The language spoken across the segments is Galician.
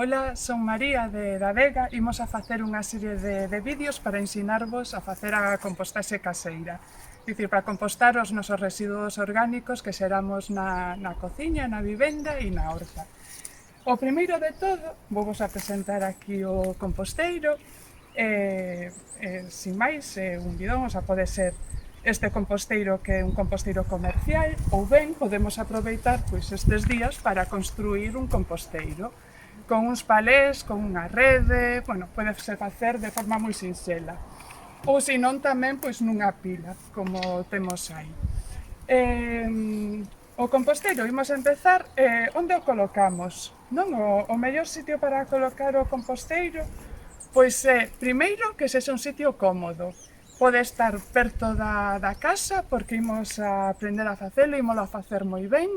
Ola, son María da Vega. Imos a facer unha serie de vídeos para ensinarvos a facer a compostaxe caseira. É dicir, para compostar os nosos residuos orgánicos que xeramos na cociña, na vivenda e na horta. O primeiro de todo, vou vos a presentar aquí o composteiro. Sin máis, un bidón, o sea, pode ser este composteiro que é un composteiro comercial, ou ben podemos aproveitar pois, estes días para construir un composteiro con uns palés, con unha rede, bueno, podese facer de forma moi sinxela. Ou senón tamén pois nunha pila, como temos aí. O composteiro, imos empezar, onde o colocamos? Non? O mellor sitio para colocar o composteiro pois é, primeiro, que sexa un sitio cómodo. Pode estar perto da casa, porque imos a aprender a facelo, imolo a facer moi ben,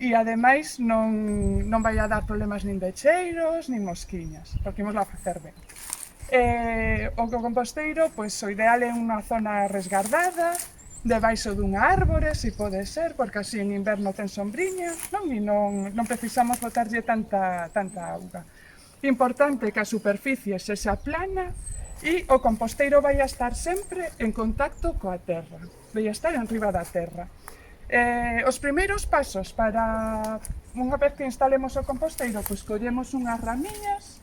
e ademais non vai a dar problemas nin de cheiros, nin mosquiñas, porque imos a facer ben. O composteiro, pois o ideal é unha zona resguardada, debaixo dunha árbore, se pode ser, porque así en inverno ten sombriña, e non precisamos botarlle tanta auga. Importante que a superficie sexa plana e o composteiro vai a estar sempre en contacto coa terra, vai a estar enriba da terra. Os primeiros pasos para, unha vez que instalemos o composteiro, pois collemos unhas ramiñas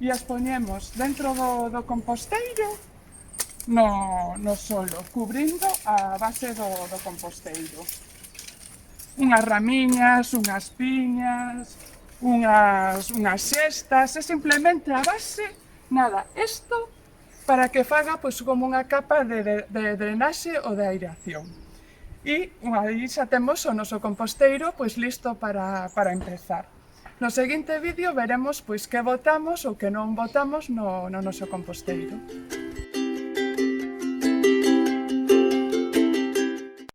e as poñemos dentro do composteiro no solo, cubrindo a base do composteiro. Unhas ramiñas, unhas piñas, unhas xestas, é simplemente a base, nada, isto para que faga pois, como unha capa de drenaxe ou de aireación. E aí xa temos o noso composteiro pois, listo para empezar. No seguinte vídeo veremos pois, que botamos ou que non botamos no noso composteiro.